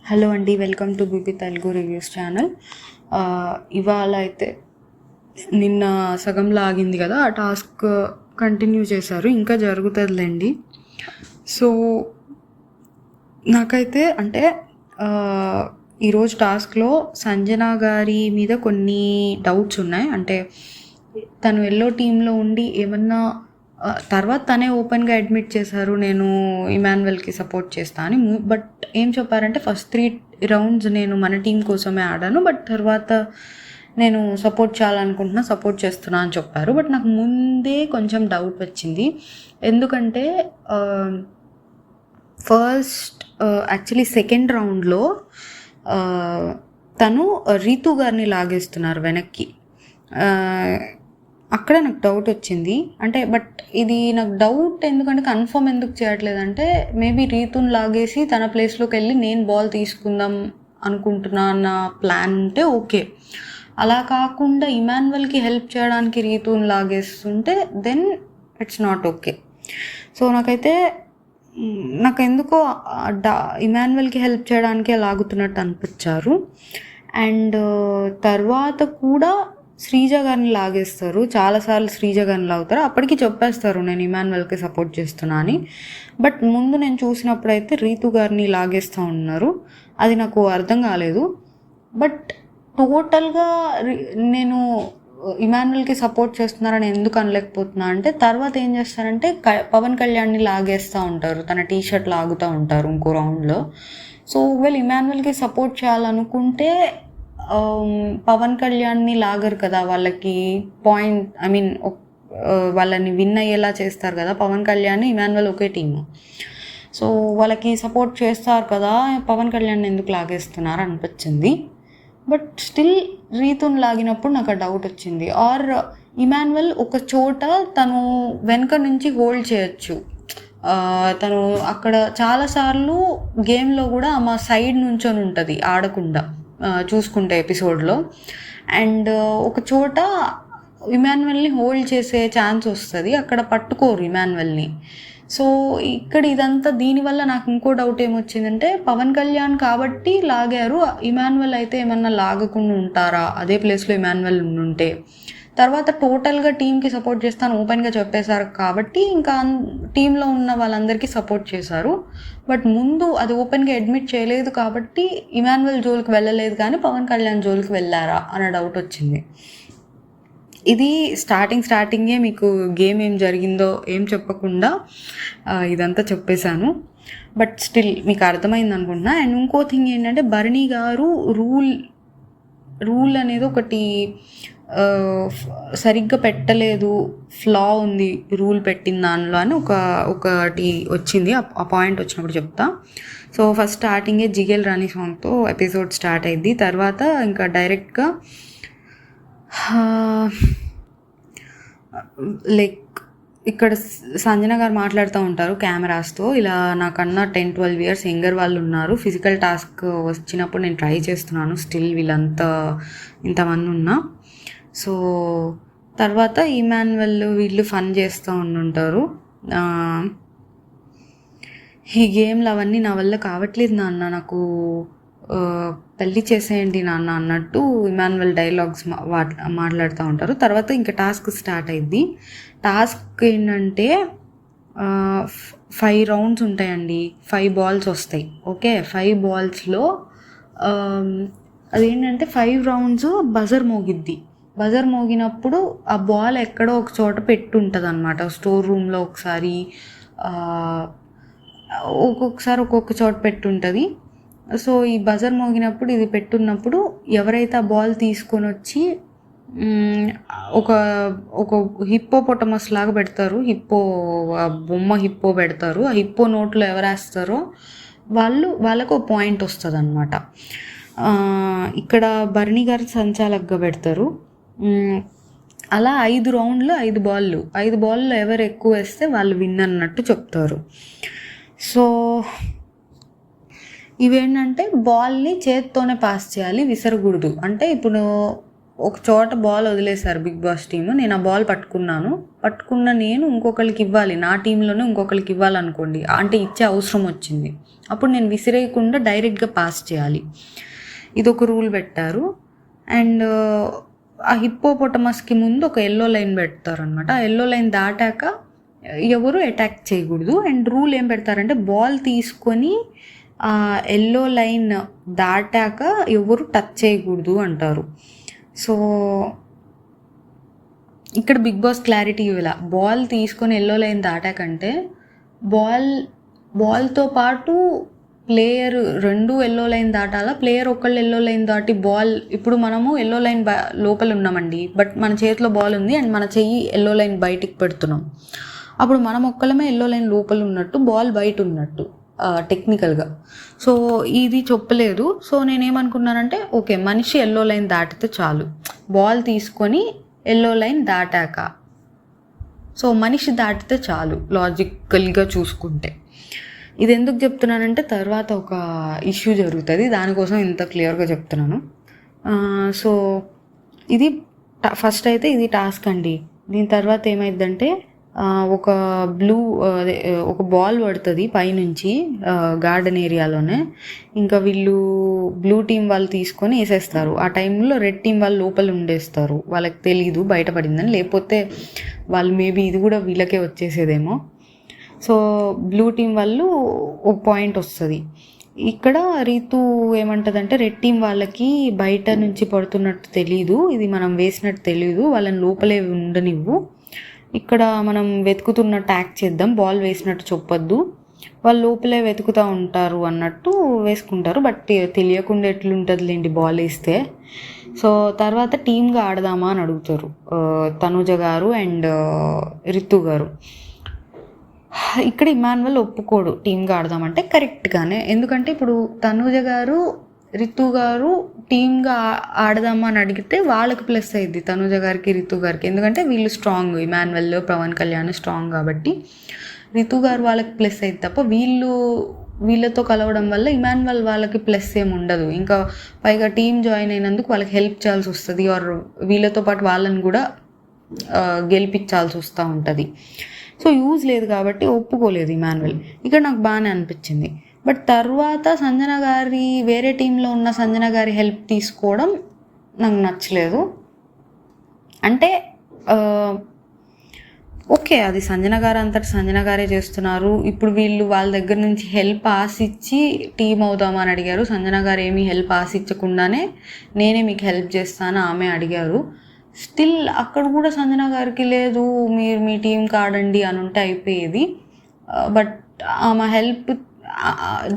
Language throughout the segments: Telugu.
హలో అండి, welcome to BB Telugu reviews channel. ఇవాళ అయితే నిన్న సగంలో ఆగింది కదా, ఆ టాస్క్ కంటిన్యూ చేశారు, ఇంకా జరుగుతుందిలేండి. సో నాకైతే అంటే ఈరోజు టాస్క్లో సంజన గారి మీద కొన్ని డౌట్స్ ఉన్నాయి. అంటే తను ఎల్లో టీంలో ఉండి ఏమన్నా తర్వాత తనే ఓపెన్గా అడ్మిట్ చేశారు, నేను ఇమాన్యుయల్కి సపోర్ట్ చేస్తా అని. బట్ ఏం చెప్పారంటే ఫస్ట్ 3 రౌండ్స్ నేను మన టీం కోసమే ఆడాను, బట్ తర్వాత నేను సపోర్ట్ చేయాలనుకుంటున్నా, సపోర్ట్ చేస్తున్నా అని చెప్పారు. బట్ నాకు ముందే కొంచెం డౌట్ వచ్చింది. ఎందుకంటే ఫస్ట్ యాక్చువల్లీ సెకండ్ రౌండ్లో తను రీతు గారిని లాగేస్తున్నారు వెనక్కి. అక్కడ నాకు డౌట్ వచ్చింది. అంటే బట్ ఇది నాకు డౌట్ ఎందుకంటే కన్ఫర్మ్ ఎందుకు చేయట్లేదంటే, మేబీ రీతుని లాగేసి తన ప్లేస్లోకి వెళ్ళి నేను బాల్ తీసుకుందాం అనుకుంటున్నా అన్న ప్లాన్ ఉంటే ఓకే. అలా కాకుండా ఇమాన్యుయల్కి హెల్ప్ చేయడానికి రీతుని లాగేస్తుంటే then it's not okay. So నాకు ఎందుకో ఇమాన్యుయల్కి హెల్ప్ చేయడానికే లాగుతున్నట్టు అనిపించారు. అండ్ తర్వాత కూడా శ్రీజ గారిని లాగేస్తారు, చాలాసార్లు శ్రీజ గారిని లాగుతారు. అప్పటికి చెప్పేస్తారు నేను ఇమాన్యుయల్కి సపోర్ట్ చేస్తున్నా అని. బట్ ముందు నేను చూసినప్పుడైతే రీతు గారిని లాగేస్తూ ఉన్నారు. అది నాకు అర్థం కాలేదు. బట్ టోటల్గా నేను ఇమాన్యుయల్కి సపోర్ట్ చేస్తున్నారని ఎందుకు అనలేకపోతున్నా అంటే, తర్వాత ఏం చేస్తారంటే పవన్ కళ్యాణ్ని లాగేస్తూ ఉంటారు, తన టీషర్ట్ లాగుతూ ఉంటారు ఇంకో రౌండ్లో. సో ఒకవేళ ఇమాన్యుయల్కి సపోర్ట్ చేయాలనుకుంటే పవన్ కళ్యాణ్ని లాగరు కదా, వాళ్ళకి పాయింట్ వాళ్ళని విన్ అయ్యేలా చేస్తారు కదా. పవన్ కళ్యాణ్ ఇమాన్యుయల్ ఒకే టీము, సో వాళ్ళకి సపోర్ట్ చేస్తారు కదా, పవన్ కళ్యాణ్ ఎందుకు లాగేస్తున్నారు అనిపించింది. బట్ స్టిల్ రీతుని లాగినప్పుడు నాకు ఆ డౌట్ వచ్చింది. ఆర్ ఇమాన్యుయల్ ఒక చోట తను వెనక నుంచి హోల్డ్ చేయొచ్చు. తను అక్కడ చాలాసార్లు గేమ్లో కూడా మా సైడ్ నుంచొని ఉంటుంది ఆడకుండా, చూసుకుంటే ఎపిసోడ్లో. అండ్ ఒక చోట ఇమాన్యుయల్ని హోల్డ్ చేసే ఛాన్స్ వస్తుంది, అక్కడ పట్టుకోరు ఇమాన్యుయల్ని. సో ఇక్కడ ఇదంతా దీనివల్ల నాకు ఇంకో డౌట్ ఏమొచ్చిందంటే, పవన్ కళ్యాణ్ కాబట్టి లాగారు, ఇమాన్యుయల్ అయితే ఏమన్నా లాగకుండా ఉంటారా అదే ప్లేస్లో ఇమాన్యుయల్ ఉంటే? తర్వాత టోటల్గా టీంకి సపోర్ట్ చేస్తాను ఓపెన్గా చెప్పేశారు కాబట్టి ఇంకా టీంలో ఉన్న వాళ్ళందరికీ సపోర్ట్ చేశారు. బట్ ముందు అది ఓపెన్గా అడ్మిట్ చేయలేదు కాబట్టి ఇమాన్యుయల్ జోలికి వెళ్ళలేదు, కానీ పవన్ కళ్యాణ్ జోలికి వెళ్ళారా అన్న డౌట్ వచ్చింది. ఇది స్టార్టింగే మీకు గేమ్ ఏం జరిగిందో ఏం చెప్పకుండా ఇదంతా చెప్పేశాను. బట్ స్టిల్ మీకు అర్థమైంది అనుకుంటున్నా. అండ్ ఇంకో థింగ్ ఏంటంటే, భరణి గారు రూల్ అనేది ఒకటి సరిగ్గా పెట్టలేదు, ఫ్లా ఉంది రూల్ పెట్టిన దానిలో అని ఒకటి వచ్చింది. ఆ పాయింట్ వచ్చినప్పుడు చెప్తా. సో ఫస్ట్ స్టార్టింగే జిగేల్ రాణి సాంగ్తో ఎపిసోడ్ స్టార్ట్ అయింది. తర్వాత ఇంకా డైరెక్ట్గా లైక్ ఇక్కడ సంజన గారు మాట్లాడుతూ ఉంటారు కెమెరాస్తో, ఇలా నాకన్నా 10-12 ఇయర్స్ యంగర్ వాళ్ళు ఉన్నారు, ఫిజికల్ టాస్క్ వచ్చినప్పుడు నేను ట్రై చేస్తున్నాను, స్టిల్ వీళ్ళంతా ఇంతమంది ఉన్నా. సో తర్వాత ఇమాన్యుయల్ వీళ్ళు ఫన్ చేస్తూ ఉండుంటారు, ఈ గేమ్లు అవన్నీ నా వల్ల కావట్లేదు నాన్న, నాకు పెళ్ళి చేసేయండి నాన్న అన్నట్టు ఇమాన్యుయల్ డైలాగ్స్ మాట్లాడుతూ ఉంటారు. తర్వాత ఇంకా టాస్క్ స్టార్ట్ అయింది. టాస్క్ ఏంటంటే 5 రౌండ్స్ ఉంటాయండి, 5 బాల్స్ వస్తాయి. ఓకే, 5 బాల్స్లో అదేంటంటే 5 రౌండ్స్ బజర్ మోగిద్ది. బజర్ మోగినప్పుడు ఆ బాల్ ఎక్కడో ఒక చోట పెట్టుంటుంది అనమాట, స్టోర్ రూమ్లో ఒకసారి, ఒక్కొక్కసారి ఒక్కొక్క చోట పెట్టుంటుంది. సో ఈ బజర్ మోగినప్పుడు ఇది పెట్టున్నప్పుడు ఎవరైతే ఆ బాల్ తీసుకొని వచ్చి ఒక హిప్పోపొటమస్ లాగా పెడతారు, బొమ్మ హిప్పో పెడతారు, ఆ హిప్పో నోట్లో ఎవరు వేస్తారో వాళ్ళకు పాయింట్ వస్తుంది అనమాట. ఇక్కడ భరణి గారు సంచాలకుగా పెడతారు. అలా 5 రౌండ్లు 5 బాళ్ళు, 5 బాల్లో ఎవరు ఎక్కువ వేస్తే వాళ్ళు విన్ అన్నట్టు చెప్తారు. సో ఇవేంటంటే బాల్ని చేత్తోనే పాస్ చేయాలి, విసరకూడదు. అంటే ఇప్పుడు ఒక చోట బాల్ వదిలేశారు బిగ్ బాస్ టీమ్. నేను ఆ బాల్ పట్టుకున్న నేను ఇంకొకరికి ఇవ్వాలి, నా టీంలోనే ఇంకొకరికి ఇవ్వాలనుకోండి, అంటే ఇచ్చే అవసరం వచ్చింది. అప్పుడు నేను విసిరేయకుండా డైరెక్ట్గా పాస్ చేయాలి. ఇదొక రూల్ పెట్టారు. అండ్ ఆ హిప్పోపొటమస్కి ముందు ఒక ఎల్లో లైన్ పెడతారనమాట. ఆ ఎల్లో లైన్ దాటాక ఎవరు అటాక్ చేయకూడదు. అండ్ రూల్ ఏం పెడతారంటే బాల్ తీసుకొని ఆ ఎల్లో లైన్ దాటాక ఎవరు టచ్ చేయకూడదు అంటారు. సో ఇక్కడ బిగ్ బాస్ క్లారిటీ ఇవ్వాల. బాల్ తీసుకొని ఎల్లో లైన్ దాటాకంటే బాల్తో పాటు ప్లేయర్ రెండు ఎల్లో లైన్ దాటాలా, ప్లేయర్ ఒకళ్ళు ఎల్లో లైన్ దాటి బాల్, ఇప్పుడు మనము ఎల్లో లైన్ లోపల ఉన్నామండి, బట్ మన చేతిలో బాల్ ఉంది అండ్ మన చెయ్యి ఎల్లో లైన్ బయటికి పెడుతున్నాం. అప్పుడు మనం ఒక్కళ్ళమే ఎల్లో లైన్ లోపల ఉన్నట్టు, బాల్ బయట ఉన్నట్టు టెక్నికల్గా. సో ఇది చెప్పలేదు. సో నేనేమనుకున్నానంటే ఓకే, మనిషి ఎల్లో లైన్ దాటితే చాలు, బాల్ తీసుకొని ఎల్లో లైన్ దాటాక, సో మనిషి దాటితే చాలు లాజికల్గా చూసుకుంటే. ఇది ఎందుకు చెప్తున్నానంటే తర్వాత ఒక ఇష్యూ జరుగుతుంది, దానికోసం ఇంత క్లియర్గా చెప్తున్నాను. సో ఇది ఫస్ట్ అయితే ఇది టాస్క్ అండి. దీని తర్వాత ఏమైందంటే ఒక ఒక బాల్ పడుతుంది పైనుంచి గార్డెన్ ఏరియాలోనే. ఇంకా వీళ్ళు బ్లూ టీం వాళ్ళు తీసుకొని వేసేస్తారు. ఆ టైంలో రెడ్ టీం వాళ్ళు లోపల ఉండేస్తారు, వాళ్ళకి తెలీదు బయటపడిందని, లేకపోతే వాళ్ళు మేబీ ఇది కూడా వీళ్ళకే వచ్చేసేదేమో. సో బ్లూ టీం వాళ్ళు ఒక పాయింట్ వస్తుంది. ఇక్కడ రీతు ఏమంటుందంటే రెడ్ టీం వాళ్ళకి బయట నుంచి పడుతున్నట్టు తెలీదు, ఇది మనం వేసినట్టు తెలీదు, వాళ్ళని లోపలే ఉండనివ్వు, ఇక్కడ మనం వెతుకుతున్నట్టు యాక్ట్ చేద్దాం, బాల్ వేసినట్టు చెప్పొద్దు, వాళ్ళు లోపలే వెతుకుతూ ఉంటారు అన్నట్టు వేసుకుంటారు. బట్ తెలియకుండా ఎట్లుంటుందిలేండి బాల్ వేస్తే. సో తర్వాత టీమ్గా ఆడదామా అని అడుగుతారు తనుజ గారు అండ్ రితు గారు. ఇక్కడ ఇమాన్యువల్ ఒప్పుకోడు టీమ్గా ఆడదామంటే కరెక్ట్గానే, ఎందుకంటే ఇప్పుడు తనుజ గారు రితు గారు టీమ్గా ఆడదామా అని అడిగితే వాళ్ళకి ప్లస్ అయ్యిద్ది తనుజ గారికి రితు గారికి, ఎందుకంటే వీళ్ళు strong, Emmanuel Pavan Kalyan strong కాబట్టి రితు గారు వాళ్ళకి ప్లస్ అయ్యింది తప్ప వీళ్ళతో కలవడం వల్ల ఇమాన్యువల్ వాళ్ళకి ప్లస్ ఏమి ఉండదు. ఇంకా పైగా టీం జాయిన్ అయినందుకు వాళ్ళకి హెల్ప్ చేయాల్సి వస్తుంది, ఆర్ వీళ్ళతో పాటు వాళ్ళని కూడా గెలిపించాల్సి వస్తూ ఉంటుంది. సో యూజ్ లేదు కాబట్టి ఒప్పుకోలేదు ఇమాన్యువల్. ఇక్కడ నాకు బాగానే అనిపించింది. బట్ తర్వాత సంజన గారి వేరే టీంలో ఉన్న సంజన గారి హెల్ప్ తీసుకోవడం నాకు నచ్చలేదు. అంటే ఓకే, అది సంజన గారు అంతటి సంజన గారే చేస్తున్నారు. ఇప్పుడు వీళ్ళు వాళ్ళ దగ్గర నుంచి హెల్ప్ ఆశించి టీం అవుదామని అడిగారు. సంజన గారు ఏమీ హెల్ప్ ఆశించకుండానే నేనే మీకు హెల్ప్ చేస్తాను ఆమె అడిగారు. స్టిల్ అక్కడ కూడా సంజన గారికి లేదు మీరు మీ టీంకి ఆడండి అని ఉంటే అయిపోయేది. బట్ ఆమె హెల్ప్,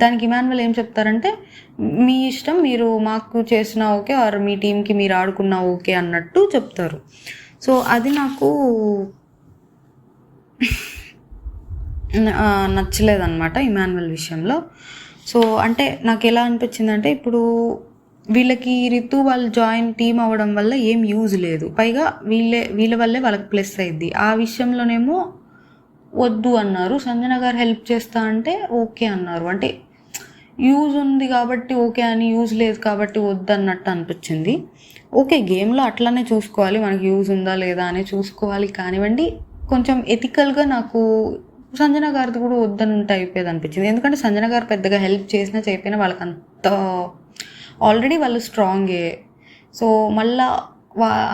దానికి ఇమాన్యువల్ ఏం చెప్తారంటే మీ ఇష్టం, మీరు మాకు చేసినా ఓకే, ఆర్ మీ టీంకి మీరు ఆడుకున్నా ఓకే అన్నట్టు చెప్తారు. సో అది నాకు నచ్చలేదన్నమాట ఇమాన్యువల్ విషయంలో. సో అంటే నాకు ఎలా అనిపించిందంటే ఇప్పుడు వీళ్ళకి రితు వాళ్ళు జాయిన్ టీం అవ్వడం వల్ల ఏం యూజ్ లేదు, పైగా వీళ్ళ వల్లే వాళ్ళకి ప్లస్ అయ్యిద్ది. ఆ విషయంలోనేమో వద్దు అన్నారు. సంజన గారు హెల్ప్ చేస్తా అంటే ఓకే అన్నారు. అంటే యూజ్ ఉంది కాబట్టి ఓకే అని, యూజ్ లేదు కాబట్టి వద్దు అన్నట్టు అనిపించింది. ఓకే, గేమ్లో అట్లానే చూసుకోవాలి, మనకి యూజ్ ఉందా లేదా అని చూసుకోవాలి కానివ్వండి. కొంచెం ఎథికల్గా నాకు సంజన గారిది కూడా వద్దని ఉంటే అయిపోయేది అనిపించింది. ఎందుకంటే సంజన గారు పెద్దగా హెల్ప్ చేసినా చేయకపోయినా వాళ్ళకి అంత ఆల్రెడీ వాళ్ళు స్ట్రాంగే. సో మళ్ళా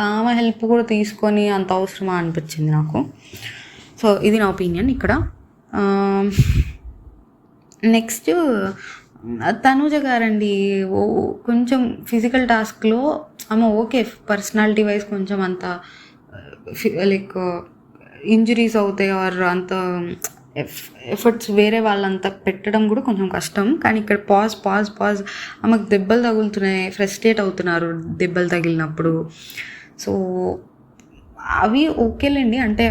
ఆమె హెల్ప్ కూడా తీసుకొని అంత అవసరమా అనిపించింది నాకు. సో ఇది నా ఒపీనియన్ ఇక్కడ. నెక్స్ట్ తనూజ గారండి, కొంచెం ఫిజికల్ టాస్క్లో ఆమె ఓకే, పర్సనాలిటీ వైజ్ కొంచెం అంత లైక్ ఇంజరీస్ అవుతాయి ఆర్ అంత ఎఫర్ట్స్ వేరే వాళ్ళంతా పెట్టడం కూడా కొంచెం కష్టం. కానీ ఇక్కడ పాజ్ ఆమెకు దెబ్బలు తగులుతున్నాయి, ఫ్రస్ట్రేట్ అవుతున్నారు దెబ్బలు తగిలినప్పుడు. సో అవి ఓకేలేండి. అంటే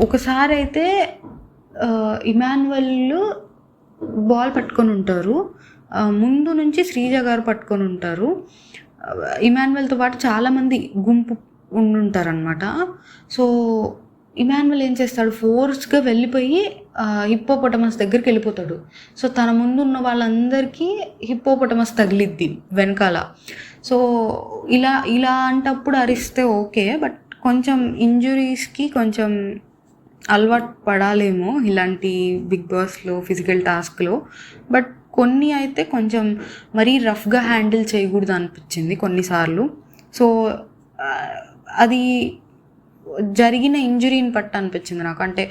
ఒకసారి అయితే ఇమాన్యువల్ బాల్ పట్టుకొని ఉంటారు, ముందు నుంచి శ్రీజ గారు పట్టుకొని ఉంటారు, ఇమాన్యువల్తో పాటు చాలామంది గుంపు ఉండుంటారనమాట. సో ఇమాన్యువల్ ఏం చేస్తాడు, ఫోర్స్గా వెళ్ళిపోయి హిప్పోపొటమస్ దగ్గరికి వెళ్ళిపోతాడు. సో తన ముందు ఉన్న వాళ్ళందరికీ హిప్పోపొటమస్ తగిలిద్ది వెనకాల. సో ఇలా ఇలా అంటప్పుడు అరిస్తే ఓకే, బట్ కొంచెం ఇంజురీస్కి కొంచెం అలవాటు పడాలేమో ఇలాంటి బిగ్ బాస్లో ఫిజికల్ టాస్క్లో. బట్ కొన్ని అయితే కొంచెం మరీ రఫ్గా హ్యాండిల్ చేయకూడదు అనిపించింది కొన్నిసార్లు. సో అది జరిగిన ఇంజురీని బట్టి అనిపించింది నాకు. అంటే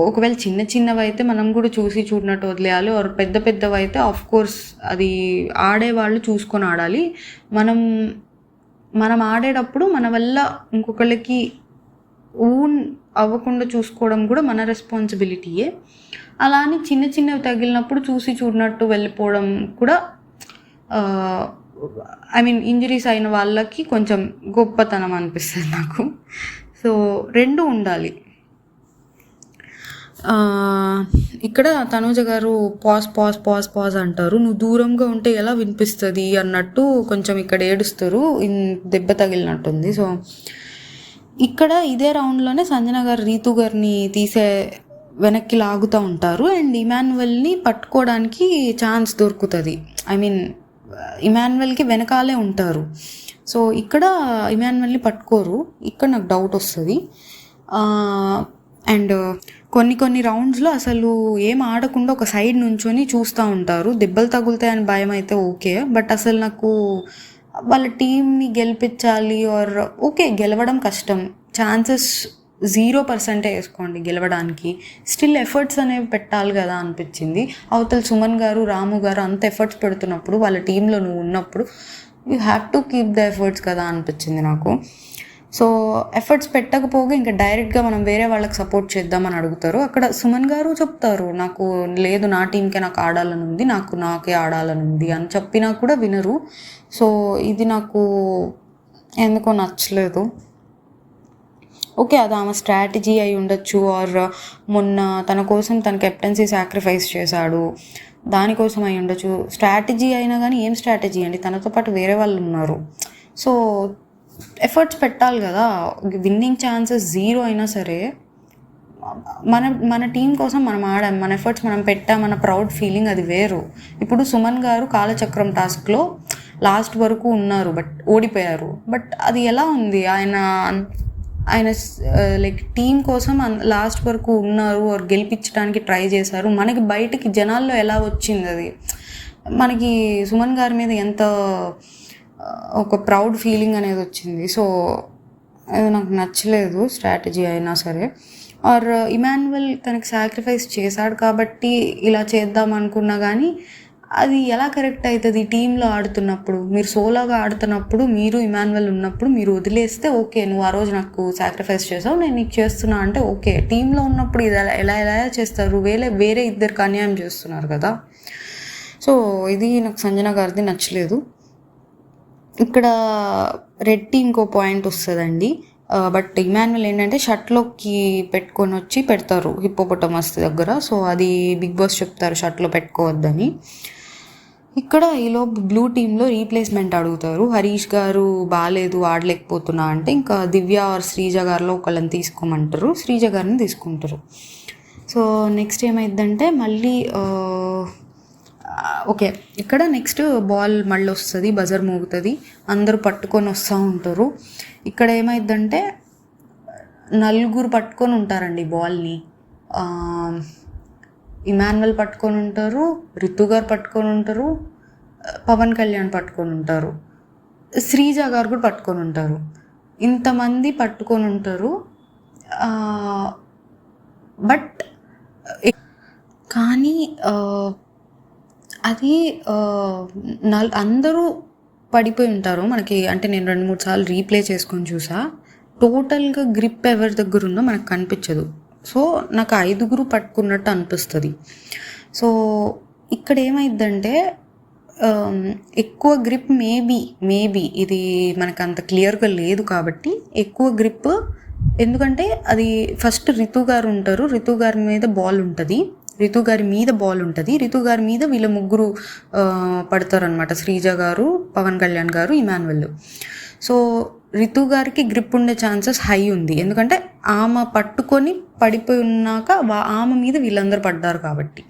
ఒకవేళ చిన్న చిన్నవి అయితే మనం కూడా చూసి చూడనట్టు వదిలేయాలి, ఆర్ పెద్ద పెద్దవి అయితే ఆఫ్ కోర్స్ అది ఆడేవాళ్ళు చూసుకొని ఆడాలి. మనం ఆడేటప్పుడు మన వల్ల ఇంకొకళ్ళకి ఊన్ అవ్వకుండా చూసుకోవడం కూడా మన రెస్పాన్సిబిలిటీయే. అలా అని చిన్న చిన్నవి తగిలినప్పుడు చూసి చూడనట్టు వెళ్ళిపోవడం కూడా ఐ మీన్ ఇంజరీస్ అయిన వాళ్ళకి కొంచెం గొప్పతనం అనిపిస్తుంది నాకు. సో రెండు ఉండాలి. ఇక్కడ తనూజ గారు పాజ్ పాజ్ పాజ్ పాజ్ అంటారు, నువ్వు దూరంగా ఉంటే ఎలా వినిపిస్తుంది అన్నట్టు కొంచెం ఇక్కడ ఏడుస్తారు, దెబ్బ తగిలినట్టుంది. సో ఇక్కడ ఇదే రౌండ్లోనే సంజన గారు రీతు గారిని వెనక్కి లాగుతూ ఉంటారు అండ్ ఇమాన్యువల్ని పట్టుకోవడానికి ఛాన్స్ దొరుకుతుంది. ఐ మీన్ ఇమాన్యువల్కి వెనకాలే ఉంటారు. సో ఇక్కడ ఇమాన్యువల్ని పట్టుకోరు. ఇక్కడ నాకు డౌట్ వస్తుంది. అండ్ కొన్ని రౌండ్స్లో అసలు ఏం ఆడకుండా ఒక సైడ్ నుంచొని చూస్తూ ఉంటారు. దెబ్బలు తగులుతాయని భయం అయితే ఓకే, బట్ అసలు నాకు వాళ్ళ టీంని గెలిపించాలి ఆర్ ఓకే గెలవడం కష్టం, ఛాన్సెస్ 0% వేసుకోండి గెలవడానికి, స్టిల్ ఎఫర్ట్స్ అనేవి పెట్టాలి కదా అనిపించింది. అవతల సుమన్ గారు రాము గారు అంత ఎఫర్ట్స్ పెడుతున్నప్పుడు వాళ్ళ టీంలో నువ్వు ఉన్నప్పుడు you have to keep the efforts కదా అనిపించింది నాకు. సో ఎఫర్ట్స్ పెట్టకపోగా ఇంకా డైరెక్ట్గా మనం వేరే వాళ్ళకి సపోర్ట్ చేద్దామని అడుగుతారు. అక్కడ సుమన్ గారు చెప్తారు, నాకు లేదు నా టీంకే నాకు ఆడాలని ఉంది, నాకే ఆడాలని ఉంది అని చెప్పినా కూడా వినరు. సో ఇది నాకు ఎందుకో నచ్చలేదు. ఓకే అది ఆమె స్ట్రాటజీ అయి ఉండొచ్చు, ఆర్ మొన్న తన కోసం తన కెప్టెన్సీ సాక్రిఫైస్ చేశాడు దానికోసం అయి ఉండొచ్చు. స్ట్రాటజీ అయినా కానీ ఏం స్ట్రాటజీ అండి, తనతో పాటు వేరే వాళ్ళు ఉన్నారు. సో ఎఫర్ట్స్ పెట్టాలి కదా. విన్నింగ్ ఛాన్సెస్ 0 అయినా సరే మన టీం కోసం మనం ఆడాం, మన ఎఫర్ట్స్ మనం పెట్టామన్న ప్రౌడ్ ఫీలింగ్ అది వేరు. ఇప్పుడు సుమన్ గారు కాలచక్రం టాస్క్లో లాస్ట్ వరకు ఉన్నారు బట్ ఓడిపోయారు. బట్ అది ఎలా ఉంది, ఆయన లైక్ టీం కోసం లాస్ట్ వరకు ఉన్నారు, ఆర్ గెలిపించడానికి ట్రై చేశారు. మనకి బయటికి జనాల్లో ఎలా వచ్చింది అది, మనకి సుమన్ గారి మీద ఎంత ఒక ప్రౌడ్ ఫీలింగ్ అనేది వచ్చింది. సో అది నాకు నచ్చలేదు స్ట్రాటజీ అయినా సరే. ఆర్ ఇమాన్యువల్ తనకి సాక్రిఫైస్ చేశాడు కాబట్టి ఇలా చేద్దాం అనుకున్నా కానీ అది ఎలా కరెక్ట్ అవుతుంది. టీంలో ఆడుతున్నప్పుడు, మీరు సోలోగా ఆడుతున్నప్పుడు, మీరు ఇమాన్యువల్ ఉన్నప్పుడు మీరు వదిలేస్తే ఓకే, నువ్వు ఆ రోజు నాకు సాక్రిఫైస్ చేసావు నేను నీకు చేస్తున్నా అంటే ఓకే. టీంలో ఉన్నప్పుడు ఇది ఎలా చేస్తారు, వేరే ఇద్దరికి అన్యాయం చేస్తున్నారు కదా. సో ఇది నాకు సంజన గారిది నచ్చలేదు. ఇక్కడ రెడ్ టీమ్కి పాయింట్ వస్తుందండి. బట్ ఇమాన్యువల్ ఏంటంటే షర్ట్లోకి పెట్టుకొని వచ్చి పెడతారు హిప్పోపొటమస్ దగ్గర. సో అది బిగ్ బాస్ చెప్తారు షర్ట్లో పెట్టుకోవద్దని. ఇక్కడ ఈలోపు బ్లూ టీంలో రీప్లేస్మెంట్ అడుగుతారు. హరీష్ గారు బాగాలేదు ఆడలేకపోతున్నా అంటే ఇంకా దివ్య ఆర్ శ్రీజ గారిలో ఒకళ్ళని తీసుకోమంటారు, శ్రీజ గారిని తీసుకుంటారు. సో నెక్స్ట్ ఏమైందంటే మళ్ళీ ఓకే ఇక్కడ నెక్స్ట్ బాల్ మళ్ళీ వస్తుంది, బజర్ మోగుతుంది, అందరూ పట్టుకొని వస్తూ ఉంటారు. ఇక్కడ ఏమైందంటే 4 పట్టుకొని ఉంటారండి బాల్ని. ఇమాన్యువల్ పట్టుకొని ఉంటారు, రితు గారు పట్టుకొని ఉంటారు, పవన్ కళ్యాణ్ పట్టుకొని ఉంటారు, శ్రీజ గారు కూడా పట్టుకొని ఉంటారు. ఇంతమంది పట్టుకొని ఉంటారు. బట్ కానీ అది అందరూ పడిపోయి ఉంటారు మనకి. అంటే నేను 2-3 సార్లు రీప్లే చేసుకొని చూసా, టోటల్గా గ్రిప్ ఎవరి దగ్గర ఉందో మనకు కనిపించదు. సో నాకు 5 పట్టుకున్నట్టు అనిపిస్తుంది. సో ఇక్కడ ఏమైందంటే ఎక్కువ గ్రిప్ మేబీ ఇది మనకు అంత క్లియర్గా లేదు కాబట్టి ఎక్కువ గ్రిప్, ఎందుకంటే అది ఫస్ట్ రితు గారు ఉంటారు, రితు గారి మీద బాల్ ఉంటుంది, రితు గారి మీద వీళ్ళ 3 పడతారనమాట, శ్రీజ గారు, పవన్ కళ్యాణ్ గారు, ఇమాన్యువల్. సో రితు గారికి గ్రిప్ ఉండే ఛాన్సెస్ హై ఉంది, ఎందుకంటే ఆమె పట్టుకొని పడిపోయి ఉన్నాక ఆమె మీద వీళ్ళందరూ పడ్డారు కాబట్టి.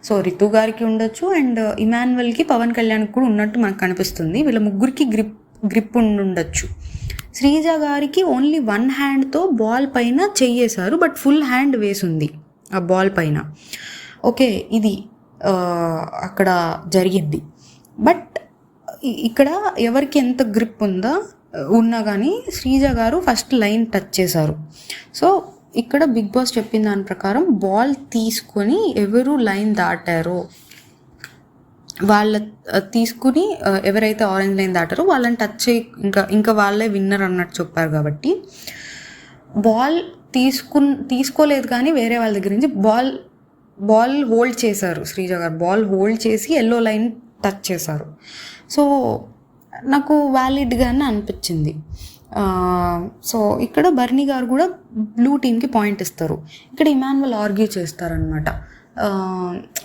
సో రితు గారికి ఉండొచ్చు అండ్ ఇమాన్యువల్కి పవన్ కళ్యాణ్కి కూడా ఉన్నట్టు మనకు కనిపిస్తుంది. వీళ్ళ ముగ్గురికి గ్రిప్ ఉండొచ్చు. శ్రీజ గారికి ఓన్లీ వన్ హ్యాండ్తో బాల్ పైన చెయ్యేశారు, బట్ ఫుల్ హ్యాండ్ వేసింది ఆ బాల్ పైన. ఓకే, ఇది అక్కడ జరిగింది. బట్ ఇక్కడ ఎవరికి ఎంత గ్రిప్ ఉన్నా కానీ శ్రీజ గారు ఫస్ట్ లైన్ టచ్ చేశారు. సో ఇక్కడ బిగ్ బాస్ చెప్పిన దాని ప్రకారం బాల్ తీసుకొని ఎవరు లైన్ దాటారో వాళ్ళ తీసుకుని ఎవరైతే ఆరెంజ్ లైన్ దాటారో వాళ్ళని టచ్ చేయి, ఇంకా వాళ్ళే విన్నర్ అన్నట్టు చెప్పారు. కాబట్టి బాల్ తీసుకోలేదు కానీ వేరే వాళ్ళ దగ్గర నుంచి బాల్ హోల్డ్ చేశారు. శ్రీజ గారు బాల్ హోల్డ్ చేసి ఎల్లో లైన్ టచ్ చేశారు. సో నాకు వ్యాలిడ్గానే అనిపించింది. సో ఇక్కడ బర్నీ గారు కూడా బ్లూ టీమ్కి పాయింట్ ఇస్తారు. ఇక్కడ ఇమాన్యువల్ ఆర్గ్యూ చేస్తారనమాట.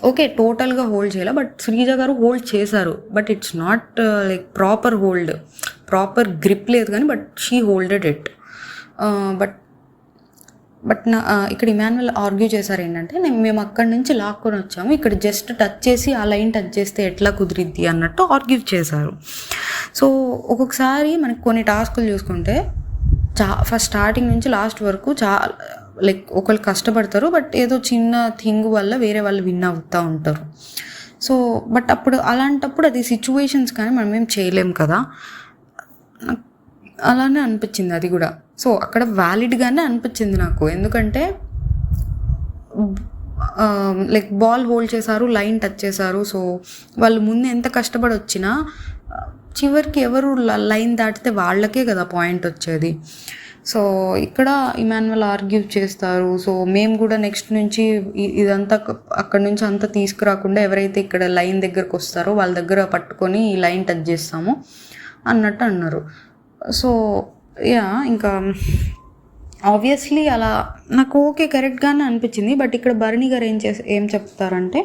ఓకే, టోటల్గా హోల్డ్ చేయాలి, బట్ శ్రీజ గారు హోల్డ్ చేశారు, but it's not like proper grip లేదు కానీ బట్ షీ హోల్డెడ్ ఇట్. బట్ ఇక్కడ ఇమాన్యువల్ ఆర్గ్యూ చేశారు ఏంటంటే, మేము అక్కడి నుంచి లాక్కొని వచ్చాము, ఇక్కడ జస్ట్ టచ్ చేసి ఆ లైన్ టచ్ చేస్తే ఎట్లా కుదిరిద్ది అన్నట్టు ఆర్గ్యూ చేశారు. సో ఒక్కొక్కసారి మనకి కొన్ని టాస్కులు చూసుకుంటే ఫస్ట్ స్టార్టింగ్ నుంచి లాస్ట్ వరకు లైక్ ఒకళ్ళు కష్టపడతారు, బట్ ఏదో చిన్న థింగ్ వల్ల వేరే వాళ్ళు విన్ అవుతూ ఉంటారు. సో బట్ అలాంటప్పుడు అది సిచ్యువేషన్స్ కానీ మనం ఏం చేయలేం కదా, అలానే అనిపించింది అది కూడా. సో అక్కడ వ్యాలిడ్గానే అనిపించింది నాకు, ఎందుకంటే లైక్ బాల్ హోల్డ్ చేశారు, లైన్ టచ్ చేశారు. సో వాళ్ళు ముందు ఎంత కష్టపడి వచ్చినా చివరికి ఎవరు లైన్ దాటితే వాళ్ళకే కదా పాయింట్ వచ్చేది. సో ఇక్కడ ఇమాన్యువల్ ఆర్గ్యూ చేస్తారు. సో మేము కూడా నెక్స్ట్ నుంచి ఇదంతా అక్కడ నుంచి అంతా తీసుకురాకుండా ఎవరైతే ఇక్కడ లైన్ దగ్గరకు వస్తారో వాళ్ళ దగ్గర పట్టుకొని ఈ లైన్ టచ్ చేస్తాము అన్నట్టు అన్నారు. సో ఇంకా ఆబ్వియస్లీ అలా నాకు ఓకే కరెక్ట్గానే అనిపించింది. బట్ ఇక్కడ భరణి గారు ఏం చెప్తారంటే,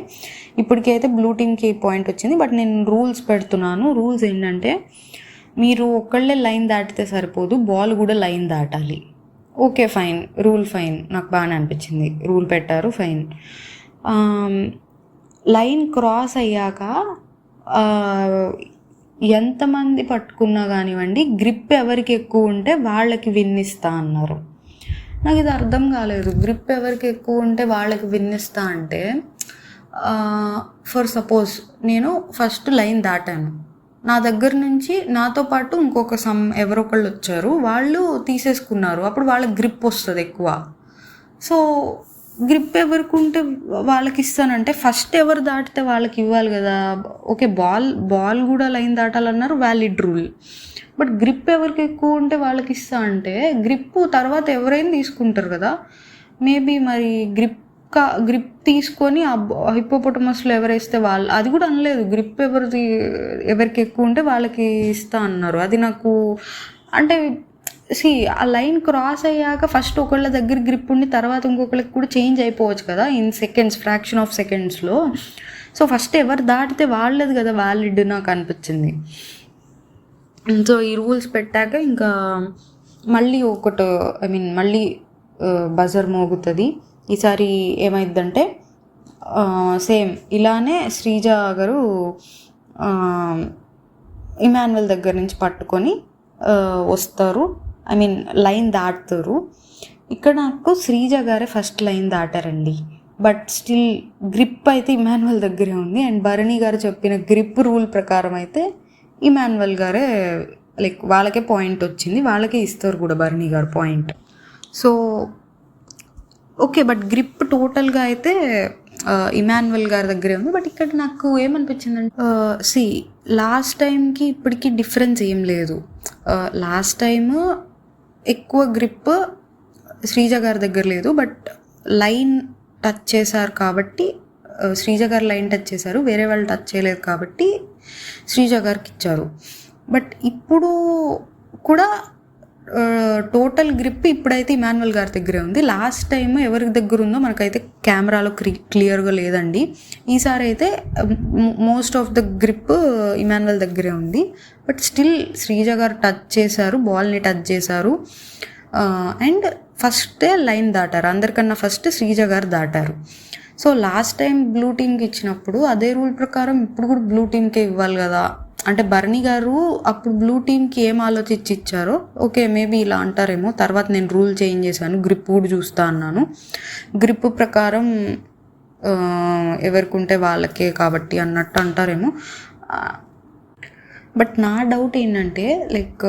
ఇప్పటికైతే బ్లూ టీమ్కి పాయింట్ వచ్చింది, బట్ నేను రూల్స్ పెడుతున్నాను. రూల్స్ ఏంటంటే, మీరు ఒక్కళ్ళే లైన్ దాటితే సరిపోదు, బాల్ కూడా లైన్ దాటాలి. ఓకే ఫైన్, రూల్ ఫైన్, నాకు బాగానే అనిపించింది. రూల్ పెట్టారు, ఫైన్. లైన్ క్రాస్ అయ్యాక ఎంతమంది పట్టుకున్నా కానివ్వండి, గ్రిప్ ఎవరికి ఎక్కువ ఉంటే వాళ్ళకి విన్నిస్తా అన్నారు. నాకు ఇది అర్థం కాలేదు. గ్రిప్ ఎవరికి ఎక్కువ ఉంటే వాళ్ళకి విన్నిస్తా అంటే, ఫర్ సపోజ్ నేను ఫస్ట్ లైన్ దాటాను, నా దగ్గర నుంచి నాతో పాటు ఇంకొక ఎవరొకళ్ళు వచ్చారు, వాళ్ళు తీసేసుకున్నారు, అప్పుడు వాళ్ళకి గ్రిప్ వస్తుంది ఎక్కువ. సో గ్రిప్ ఎవరికి ఉంటే వాళ్ళకి ఇస్తానంటే ఫస్ట్ ఎవరు దాటితే వాళ్ళకి ఇవ్వాలి కదా. ఓకే, బాల్ కూడా లైన్ దాటాలన్నారు, వ్యాలిడ్ రూల్. బట్ గ్రిప్ ఎవరికి ఎక్కువ ఉంటే వాళ్ళకి ఇస్తా అంటే గ్రిప్ తర్వాత ఎవరైనా తీసుకుంటారు కదా. మేబీ మరి గ్రిప్ తీసుకొని ఆ హిప్పోపోటమస్లో ఎవరేస్తే వాళ్ళు, అది కూడా అనలేదు. గ్రిప్ ఎవరికి ఎక్కువ ఉంటే వాళ్ళకి ఇస్తా అన్నారు. అది నాకు అంటే ఆ లైన్ క్రాస్ అయ్యాక ఫస్ట్ ఒకళ్ళ దగ్గర గ్రిప్ ఉండి తర్వాత ఇంకొకళ్ళకి కూడా చేంజ్ అయిపోవచ్చు కదా ఇన్ సెకండ్స్, ఫ్రాక్షన్ ఆఫ్ సెకండ్స్లో. సో ఫస్ట్ ఎవరు దాటితే వాళ్ళది కదా వ్యాలిడ్ నాకు అనిపించింది. సో ఈ రూల్స్ పెట్టాక ఇంకా మళ్ళీ మళ్ళీ బజర్ మోగుతుంది. ఈసారి ఏమైందంటే సేమ్ ఇలానే శ్రీజ గారు ఇమాన్యువల్ దగ్గర నుంచి పట్టుకొని వస్తారు, లైన్ దాటుతారు. ఇక్కడ నాకు శ్రీజ గారే ఫస్ట్ లైన్ దాటారండి, బట్ స్టిల్ గ్రిప్ అయితే ఇమాన్యువల్ దగ్గరే ఉంది. అండ్ భరణి గారు చెప్పిన గ్రిప్ రూల్ ప్రకారం అయితే ఇమాన్యువల్ గారే లైక్ వాళ్ళకే పాయింట్ వచ్చింది, వాళ్ళకే ఇస్తారు కూడా Bharani garu point. So okay, but grip టోటల్గా అయితే ఇమాన్యువల్ గారి దగ్గరే ఉంది. బట్ ఇక్కడ నాకు ఏమనిపించిందంటే, లాస్ట్ టైంకి ఇప్పటికీ డిఫరెన్స్ ఏం లేదు. లాస్ట్ టైము ఎక్కువ గ్రిప్ శ్రీజ గారి దగ్గర లేదు, బట్ లైన్ టచ్ చేశారు కాబట్టి శ్రీజ గారు లైన్ టచ్ చేశారు, వేరే వాళ్ళు టచ్ చేయలేదు కాబట్టి శ్రీజ గారికి ఇచ్చారు. బట్ ఇప్పుడు కూడా టోటల్ గ్రిప్ ఇప్పుడైతే ఇమాన్యువల్ గారి దగ్గరే ఉంది. లాస్ట్ టైం ఎవరి దగ్గర ఉందో మనకైతే కెమెరాలో క్లియర్గా లేదండి. ఈసారి అయితే most of the grip Emmanuel దగ్గరే ఉంది. బట్ స్టిల్ శ్రీజ గారు టచ్ చేశారు, బాల్ని టచ్ చేశారు. అండ్ ఫస్టే లైన్ దాటారు, అందరికన్నా ఫస్ట్ శ్రీజ గారు దాటారు. సో లాస్ట్ టైం బ్లూ టీమ్కి ఇచ్చినప్పుడు అదే రూల్ ప్రకారం ఇప్పుడు కూడా బ్లూ టీమ్కే ఇవ్వాలి కదా. అంటే బర్నీ గారు అప్పుడు బ్లూ టీమ్కి ఏం ఆలోచించి ఇచ్చారో ఓకే మేబీ ఇలా అంటారేమో. తర్వాత నేను రూల్ చేంజ్ చేశాను, గ్రిప్ కూడా చూస్తా అన్నాను. గ్రిప్ ప్రకారం ఎవరికి ఉంటే వాళ్ళకే కాబట్టి అన్నట్టు అంటారేమో. బట్ నా డౌట్ ఏంటంటే లైక్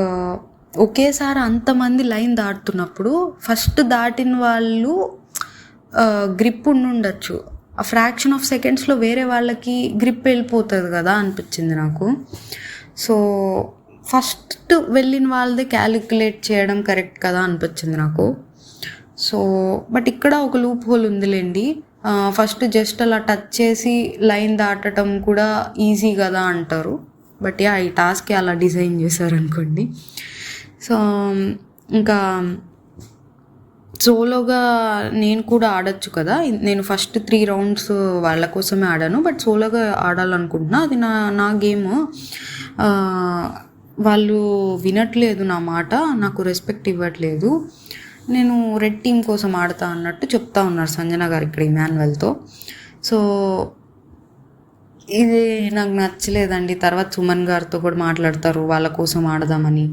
ఒకేసారి అంతమంది లైన్ దాటుతున్నప్పుడు ఫస్ట్ దాటిన వాళ్ళు గ్రిప్ ఉండొచ్చు. ఆ ఫ్రాక్షన్ ఆఫ్ సెకండ్స్లో వేరే వాళ్ళకి గ్రిప్ వెళ్ళిపోతుంది కదా అనిపించింది నాకు. సో ఫస్ట్ వెళ్ళిన వాళ్ళదే క్యాలిక్యులేట్ చేయడం కరెక్ట్ కదా అనిపించింది నాకు. సో బట్ ఇక్కడ ఒక లూప్ హోల్ ఉందిలేండి. ఫస్ట్ జస్ట్ అలా టచ్ చేసి లైన్ దాటడం కూడా ఈజీ కదా అంటారు. బట్ యా ఈ టాస్క్ అలా డిజైన్ చేశారు అనుకోండి. సో ఇంకా సోలోగా నేను కూడా ఆడచ్చు కదా. నేను ఫస్ట్ 3 రౌండ్స్ వాళ్ళ కోసమే ఆడాను, బట్ సోలోగా ఆడాలనుకుంటున్నా. అది నా గేమ్. వాళ్ళు వినట్లేదు నా మాట, నాకు రెస్పెక్ట్ ఇవ్వట్లేదు. నేను రెడ్ టీమ్ కోసం ఆడతా అన్నట్టు చెప్తా ఉన్నారు సంజన గారు ఇక్కడ ఇమాన్యుయల్తో. సో ఇది నాకు నచ్చలేదండి. తర్వాత సుమన్ గారితో కూడా మాట్లాడతారు వాళ్ళ కోసం ఆడదామని,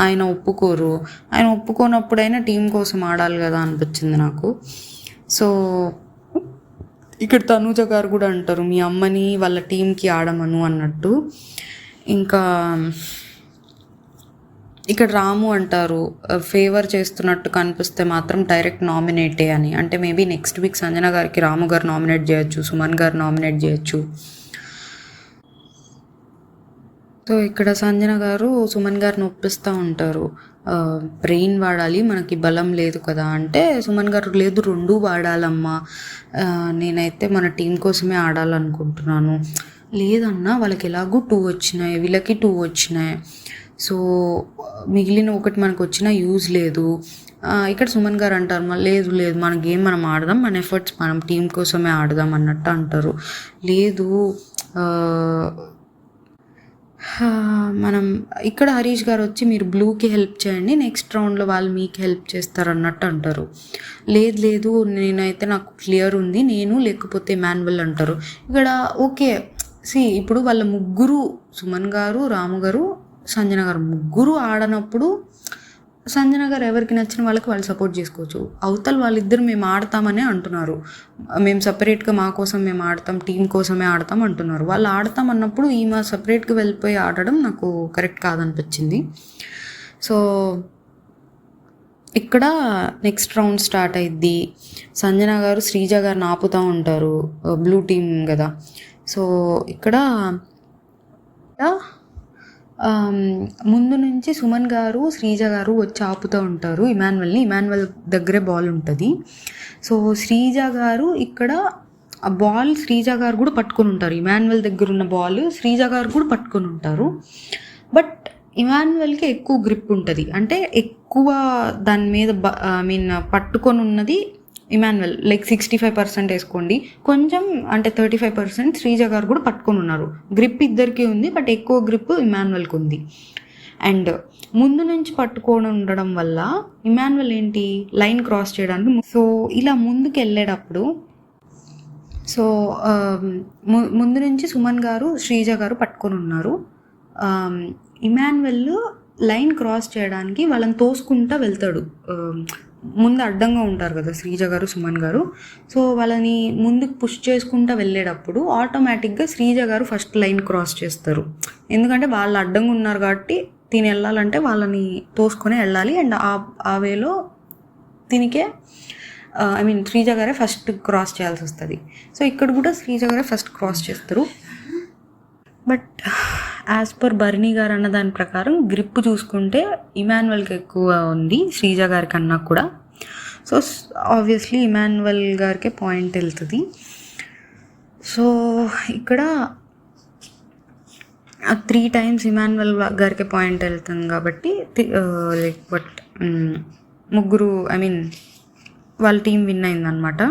ఆయన ఒప్పుకోరు. ఆయన ఒప్పుకోనప్పుడైనా టీం కోసం ఆడాలి కదా అనిపించింది నాకు. సో ఇక్కడ తనూజ గారు కూడా అంటారు మీ అమ్మని వాళ్ళ టీంకి ఆడమను అన్నట్టు. ఇంకా ఇక్కడ రాము అంటారు ఫేవర్ చేస్తున్నట్టు కనిపిస్తే మాత్రం డైరెక్ట్ నామినేటే అని. అంటే మేబీ నెక్స్ట్ వీక్ సంజన గారికి రాము గారు నామినేట్ చేయొచ్చు, సుమన్ గారు నామినేట్ చేయొచ్చు. సో ఇక్కడ సంజన గారు సుమన్ గారిని ఒప్పిస్తూ ఉంటారు, బ్రెయిన్ వాడాలి మనకి బలం లేదు కదా అంటే సుమన్ గారు లేదు 2 వాడాలమ్మా, నేనైతే మన టీం కోసమే ఆడాలనుకుంటున్నాను. లేదన్నా వాళ్ళకి ఎలాగూ 2 వచ్చినాయి, వీళ్ళకి 2 వచ్చినాయి, సో మిగిలిన ఒకటి మనకు వచ్చినా యూజ్ లేదు. ఇక్కడ సుమన్ గారు అంటారు లేదు మన గేమ్ మనం ఆడదాం, మన ఎఫర్ట్స్ మనం టీం కోసమే ఆడదాం అన్నట్టు అంటారు. లేదు మనం ఇక్కడ హరీష్ గారు వచ్చి మీరు బ్లూకి హెల్ప్ చేయండి, నెక్స్ట్ రౌండ్లో వాళ్ళు మీకు హెల్ప్ చేస్తారు అన్నట్టు అంటారు. లేదు నేనైతే నాకు క్లియర్ ఉంది, నేను లేకపోతే ఇమాన్యుయల్ అంటారు. ఇక్కడ ఓకే ఇప్పుడు వాళ్ళ ముగ్గురు సుమన్ గారు, రాము గారు, సంజన గారు ముగ్గురు ఆడనప్పుడు సంజన గారు ఎవరికి నచ్చిన వాళ్ళకి వాళ్ళు సపోర్ట్ చేసుకోవచ్చు. అవతల వాళ్ళిద్దరు మేము ఆడతామనే అంటున్నారు, మేము సపరేట్గా మా కోసం మేము ఆడతాం, టీం కోసమే ఆడతాం అంటున్నారు. వాళ్ళు ఆడతాం అన్నప్పుడు ఈమె సపరేట్గా వెళ్ళిపోయి ఆడడం నాకు కరెక్ట్ కాదనిపించింది. సో ఇక్కడ నెక్స్ట్ రౌండ్ స్టార్ట్ అయింది. సంజన గారు శ్రీజ గారిని ఆపుతూ ఉంటారు, బ్లూ టీం కదా. సో ఇక్కడ ముందు నుంచి సుమన్ గారు శ్రీజ గారు వచ్చి ఆపుతూ ఉంటారు ఇమాన్యుయల్ని. ఇమాన్యుయల్ దగ్గరే బాల్ ఉంటుంది. సో శ్రీజ గారు ఇక్కడ ఆ బాల్ శ్రీజ గారు కూడా పట్టుకొని ఉంటారు, ఇమాన్యుయల్ దగ్గర ఉన్న బాల్ శ్రీజ గారు కూడా పట్టుకొని ఉంటారు. బట్ ఇమాన్యుయల్కి ఎక్కువ గ్రిప్ ఉంటుంది, అంటే ఎక్కువ దాని మీద పట్టుకొని ఉన్నది ఇమాన్యుయల్. లైక్ 65% వేసుకోండి, కొంచెం అంటే 35% శ్రీజ గారు కూడా పట్టుకొని ఉన్నారు. గ్రిప్ ఇద్దరికి ఉంది, బట్ ఎక్కువ గ్రిప్ ఇమాన్యుయల్కి ఉంది. అండ్ ముందు నుంచి పట్టుకొని ఉండడం వల్ల ఇమాన్యుయల్ ఏంటి లైన్ క్రాస్ చేయడానికి, సో ఇలా ముందుకు వెళ్ళేటప్పుడు సో ముందు నుంచి సుమన్ గారు శ్రీజ గారు పట్టుకొని ఉన్నారు. ఇమాన్యుయల్ లైన్ క్రాస్ చేయడానికి వాళ్ళని తోసుకుంటూ వెళ్తాడు. ముందు అడ్డంగా ఉంటారు కదా శ్రీజ గారు, సుమన్ గారు. సో వాళ్ళని ముందుకు పుష్ చేసుకుంటూ వెళ్ళేటప్పుడు ఆటోమేటిక్గా శ్రీజ గారు ఫస్ట్ లైన్ క్రాస్ చేస్తారు, ఎందుకంటే వాళ్ళు అడ్డంగా ఉన్నారు కాబట్టి తిని వెళ్ళాలంటే వాళ్ళని తోసుకొని వెళ్ళాలి. అండ్ ఆ వేలో తినికే శ్రీజ గారే ఫస్ట్ క్రాస్ చేయాల్సి వస్తుంది. సో ఇక్కడ కూడా శ్రీజ గారే ఫస్ట్ క్రాస్ చేస్తారు. బట్ యాజ్ పర్ బర్నీ గారు అన్న దాని ప్రకారం గ్రిప్ చూసుకుంటే ఇమాన్యుయల్కి ఎక్కువ ఉంది శ్రీజ గారి కన్నా కూడా. సో ఆబ్వియస్లీ ఇమాన్యుయల్ గారికే పాయింట్ వెళ్తుంది. సో ఇక్కడ 3 times ఇమాన్యుయల్ గారికి పాయింట్ వెళ్తుంది కాబట్టి లైక్ బట్ ముగ్గురు వాళ్ళ టీం విన్ అయిందనమాట.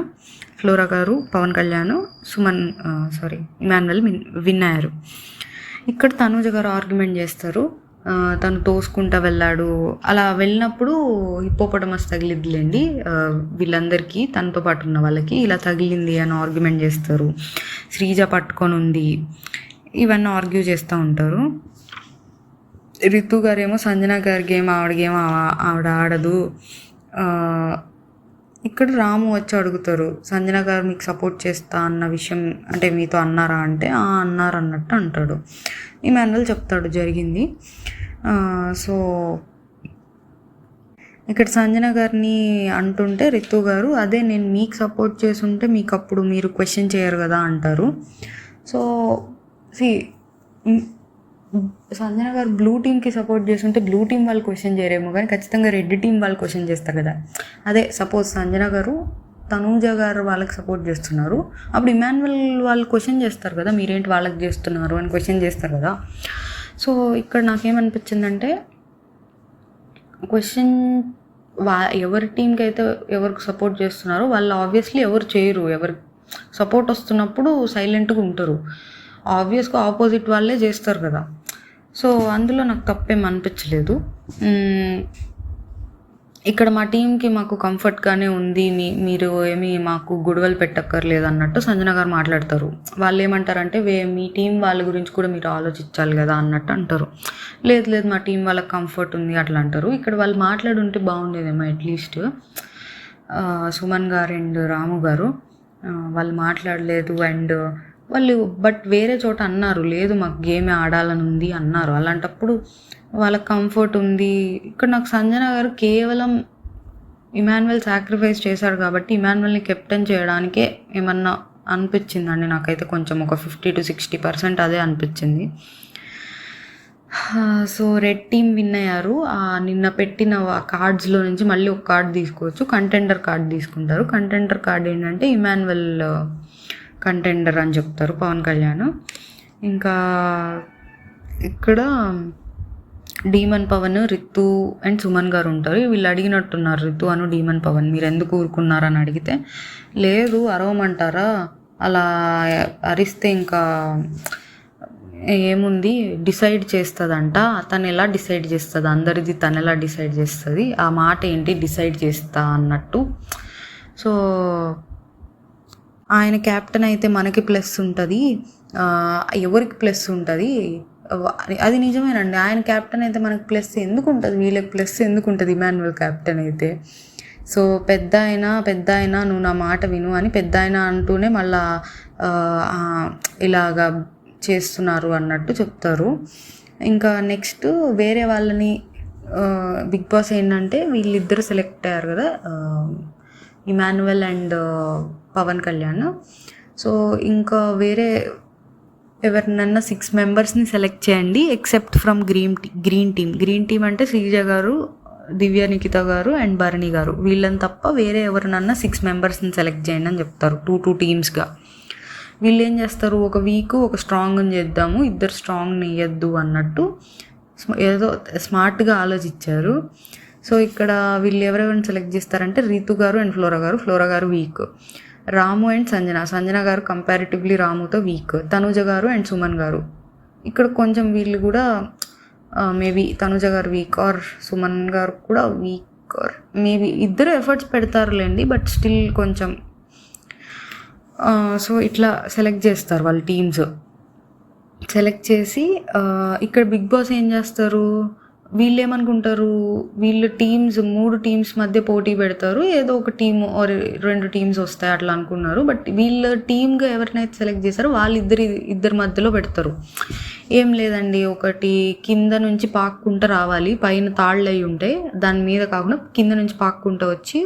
ఫ్లోరా గారు, పవన్ కళ్యాణ్, ఇమాన్యుయల్ విన్ అయ్యారు. ఇక్కడ తనూజ గారు ఆర్గ్యుమెంట్ చేస్తారు, తను తోసుకుంటూ వెళ్ళాడు. అలా వెళ్ళినప్పుడు హిప్పోపటమస్ తగిలిద్దిలేండి వీళ్ళందరికీ, తనతో పాటు ఉన్న వాళ్ళకి. ఇలా తగిలింది అని ఆర్గ్యుమెంట్ చేస్తారు. శ్రీజ పట్టుకొని ఉంది, ఇవన్నీ ఆర్గ్యూ చేస్తూ ఉంటారు. రితు గారేమో సంజన గారి గేమ్ ఆవిడ ఆడదు. ఇక్కడ రాము వచ్చి అడుగుతారు, సంజన గారు మీకు సపోర్ట్ చేస్తా అన్న విషయం అంటే మీతో అన్నారా అంటే అన్నారు అన్నట్టు అంటాడు. ఇమాన్యుయల్ చెప్తాడు జరిగింది. సో ఇక్కడ సంజన గారిని అంటుంటే రితు గారు, అదే నేను మీకు సపోర్ట్ చేస్తుంటే మీకు అప్పుడు మీరు క్వశ్చన్ చేయరు కదా అంటారు. సో సంజన గారు బ్లూ టీమ్కి సపోర్ట్ చేస్తుంటే బ్లూ టీం వాళ్ళు క్వశ్చన్ చేయరేమో, కానీ ఖచ్చితంగా రెడ్ టీం వాళ్ళు క్వశ్చన్ చేస్తారు కదా. అదే సపోజ్ సంజన గారు తనూజ గారు వాళ్ళకి సపోర్ట్ చేస్తున్నారు, అప్పుడు ఇమాన్యుయల్ వాళ్ళు క్వశ్చన్ చేస్తారు కదా, మీరేంటి వాళ్ళకి చేస్తున్నారు అని క్వశ్చన్ చేస్తారు కదా. సో ఇక్కడ నాకేమనిపించిందంటే క్వశ్చన్ ఎవరి టీంకి అయితే ఎవరికి సపోర్ట్ చేస్తున్నారో వాళ్ళు ఆబ్వియస్లీ ఎవరు చేయరు. ఎవరు సపోర్ట్ వస్తున్నప్పుడు సైలెంట్గా ఉంటారు. ఆబ్వియస్గా ఆపోజిట్ వాళ్ళే చేస్తారు కదా. సో అందులో నాకు తప్పేం అనిపించలేదు. ఇక్కడ మా టీంకి మాకు కంఫర్ట్గానే ఉంది, మీరు ఏమీ మాకు గొడవలు పెట్టక్కర్లేదు అన్నట్టు సంజన గారు మాట్లాడతారు. వాళ్ళు ఏమంటారంటే మీ టీం వాళ్ళ గురించి కూడా మీరు ఆలోచించాలి కదా అన్నట్టు అంటారు. లేదు మా టీం వాళ్ళకి కంఫర్ట్ ఉంది అట్లా అంటారు. ఇక్కడ వాళ్ళు మాట్లాడుంటే బాగుండేదేమో అట్లీస్ట్. సుమన్ గారు అండ్ రాము గారు వాళ్ళు మాట్లాడలేదు. అండ్ వాళ్ళు బట్ వేరే చోట అన్నారు, లేదు మాకు గేమే ఆడాలని ఉంది అన్నారు. అలాంటప్పుడు వాళ్ళకి కంఫర్ట్ ఉంది. ఇక్కడ నాకు సంజన గారు కేవలం ఇమాన్యుయల్ సాక్రిఫైస్ చేశాడు కాబట్టి ఇమాన్యుయల్ని కెప్టెన్ చేయడానికే ఏమన్నా అనిపించిందండి నాకైతే. కొంచెం ఒక 50 to 60% అదే అనిపించింది. సో రెడ్ టీం విన్ అయ్యారు. నిన్న పెట్టిన కార్డ్స్లో నుంచి మళ్ళీ ఒక కార్డ్ తీసుకోవచ్చు, కంటెండర్ కార్డ్ తీసుకుంటారు. కంటెండర్ కార్డ్ ఏంటంటే ఇమాన్యుయల్ కంటెండర్ అని చెప్తారు పవన్ కళ్యాణ్. ఇంకా ఇక్కడ డీమన్ పవన్, రితు అండ్ సుమన్ గారు ఉంటారు. వీళ్ళు అడిగినట్టున్నారు రితు అను డీమన్ పవన్, మీరు ఎందుకు ఊరుకున్నారని అడిగితే, లేదు అరవమంటారా, అలా అరిస్తే ఇంకా ఏముంది డిసైడ్ చేస్తుందంట, తను ఎలా డిసైడ్ చేస్తుంది, అందరిది తను ఎలా డిసైడ్ చేస్తుంది, ఆ మాట ఏంటి డిసైడ్ చేస్తా అన్నట్టు. సో ఆయన క్యాప్టెన్ అయితే మనకి ప్లస్ ఉంటుంది, ఎవరికి ప్లస్ ఉంటుంది, అది నిజమేనండి. ఆయన క్యాప్టెన్ అయితే మనకు ప్లస్ ఎందుకు ఉంటుంది, వీళ్ళకి ప్లస్ ఎందుకు ఉంటుంది ఇమాన్యుయల్ క్యాప్టెన్ అయితే. సో పెద్ద అయినా నువ్వు నా మాట విను అని పెద్ద అయినా అంటూనే మళ్ళా ఇలాగా చేస్తున్నారు అన్నట్టు చెప్తారు. ఇంకా నెక్స్ట్ వేరే వాళ్ళని బిగ్ బాస్ ఏంటంటే వీళ్ళిద్దరు సెలెక్ట్ అయ్యారు కదా, ఇమాన్యుయల్ అండ్ పవన్ కళ్యాణ్. సో ఇంకా వేరే ఎవరినన్నా 6 మెంబర్స్ని సెలెక్ట్ చేయండి ఎక్సెప్ట్ ఫ్రమ్ గ్రీన్ టీమ్ అంటే శ్రీజ గారు, దివ్య నిఖిత గారు అండ్ భరణి గారు, వీళ్ళని తప్ప వేరే ఎవరినన్నా 6 మెంబర్స్ని సెలెక్ట్ చేయండి అని చెప్తారు. 2 టీమ్స్గా. వీళ్ళు ఏం చేస్తారు, ఒక వీక్ ఒక స్ట్రాంగ్ని చేద్దాము, ఇద్దరు స్ట్రాంగ్ని వేయద్దు అన్నట్టు ఏదో స్మార్ట్గా ఆలోచించారు. సో ఇక్కడ వీళ్ళు ఎవరెవరిని సెలెక్ట్ చేస్తారంటే రితు గారు అండ్ ఫ్లోరా గారు వీక్, రాము అండ్ సంజన గారు కంపారిటివ్లీ రాముతో వీక్, తనుజ గారు అండ్ సుమన్ గారు. ఇక్కడ కొంచెం వీళ్ళు కూడా మేబీ తనుజ గారు వీక్ ఆర్ సుమన్ గారు కూడా వీక్ ఆర్ మేబీ ఇద్దరు ఎఫర్ట్స్ పెడతారులేండి, బట్ స్టిల్ కొంచెం. సో ఇట్లా సెలెక్ట్ చేస్తారు వాళ్ళు టీమ్స్. సెలెక్ట్ చేసి ఇక్కడ బిగ్ బాస్ ఏం చేస్తారు, వీళ్ళు ఏమనుకుంటారు, వీళ్ళు 3 టీమ్స్ మధ్య పోటీ పెడతారు, ఏదో ఒక టీము ఆర్ 2 టీమ్స్ వస్తాయి అట్లా అనుకున్నారు. బట్ వీళ్ళ టీమ్గా ఎవరినైతే సెలెక్ట్ చేస్తారో ఇద్దరి మధ్యలో పెడతారు. ఏం లేదండి, ఒకటి కింద నుంచి పాక్కుంటూ రావాలి, పైన తాళ్ళు అయి ఉంటాయి, దాని మీద కాకుండా కింద నుంచి పాక్కుంటూ వచ్చి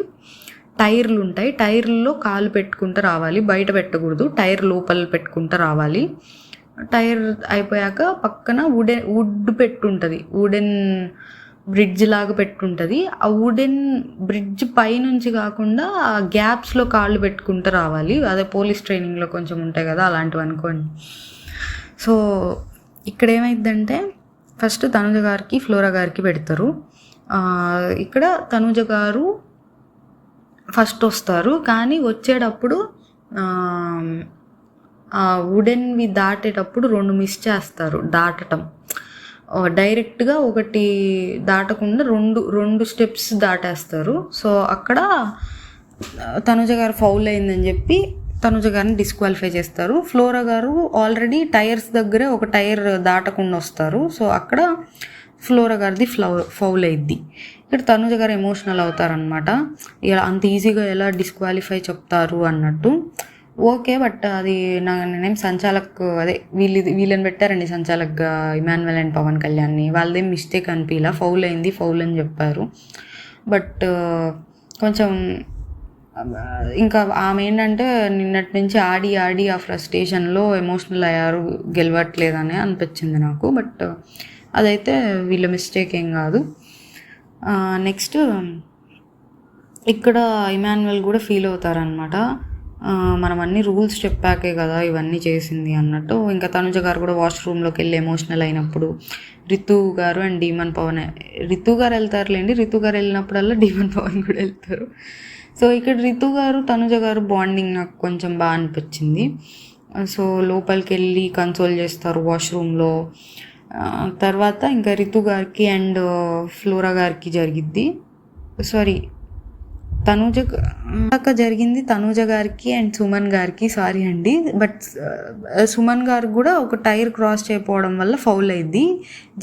టైర్లు ఉంటాయి, టైర్లలో కాలు పెట్టుకుంటూ రావాలి, బయట పెట్టకూడదు, టైర్ లోపల పెట్టుకుంటూ రావాలి. టైర్ అయిపోయాక పక్కన వుడ్ పెట్టుంటుంది, వుడెన్ బ్రిడ్జ్ లాగా పెట్టుంటుంది. ఆ వుడెన్ బ్రిడ్జ్ పైనుంచి కాకుండా ఆ గ్యాప్స్లో కాళ్ళు పెట్టుకుంటూ రావాలి. అదే పోలీస్ ట్రైనింగ్లో కొంచెం ఉంటాయి కదా అలాంటివి అనుకోండి. సో ఇక్కడ ఏమైందంటే ఫస్ట్ తనుజ గారికి ఫ్లోరా గారికి పెడతారు. ఇక్కడ తనుజ గారు ఫస్ట్ వస్తారు, కానీ వచ్చేటప్పుడు వుడెన్వి దాటేటప్పుడు 2 మిస్ చేస్తారు దాటటం. డైరెక్ట్గా ఒకటి దాటకుండా రెండు స్టెప్స్ దాటేస్తారు. సో అక్కడ తనుజ గారు ఫౌల్ అయిందని చెప్పి తనుజ గారిని డిస్క్వాలిఫై చేస్తారు. ఫ్లోరా గారు ఆల్రెడీ టైర్స్ దగ్గరే ఒక టైర్ దాటకుండా వస్తారు. సో అక్కడ ఫ్లోరా గారిది ఫౌల్ అయ్యిద్ది. ఇక్కడ తనుజ గారు ఎమోషనల్ అవుతారనమాట. ఇలా అంత ఈజీగా ఎలా డిస్క్వాలిఫై చెప్తారు అన్నట్టు. ఓకే, బట్ అది నేనేం సంచాలక్ అదే వీళ్ళని పెట్టారండి సంచాలక్గా ఇమాన్యుయల్ అండ్ పవన్ కళ్యాణ్ని. వాళ్ళదేం మిస్టేక్ అనిపించలా, ఫౌల్ అయింది ఫౌల్ అని చెప్పారు. బట్ కొంచెం ఇంకా ఆమె ఏంటంటే నిన్నటి నుంచి ఆడి ఆ ఫ్రస్ట్రేషన్లో ఎమోషనల్ అయ్యారు, గెలవట్లేదని అనిపించింది నాకు. బట్ అదైతే వీళ్ళ మిస్టేక్ ఏం కాదు. నెక్స్ట్ ఇక్కడ ఇమాన్యుయల్ కూడా ఫీల్ అవుతారనమాట. మనం అన్ని రూల్స్ చెప్పాకే కదా ఇవన్నీ చేసింది అన్నట్టు. ఇంకా తనుజ గారు కూడా వాష్రూమ్లోకి వెళ్ళి ఎమోషనల్ అయినప్పుడు రితు గారు అండ్ డీమన్ పవన్, రితు గారు వెళ్తారులేండి, రితు గారు వెళ్ళినప్పుడల్లా డీమన్ పవన్ కూడా వెళ్తారు. సో ఇక్కడ రితు గారు తనుజ గారు బాండింగ్ నాకు కొంచెం బాగా అనిపించింది. సో లోపలికి వెళ్ళి కన్సోల్ చేస్తారు వాష్రూమ్లో. తర్వాత ఇంకా రితు గారికి అండ్ ఫ్లోరా గారికి జరిగిద్ది, సారీ తనూజ గారికి అండ్ సుమన్ గారికి, సారీ అండి. బట్ సుమన్ గారు కూడా ఒక టైర్ క్రాస్ చేయకపోవడం వల్ల ఫౌల్ అయింది.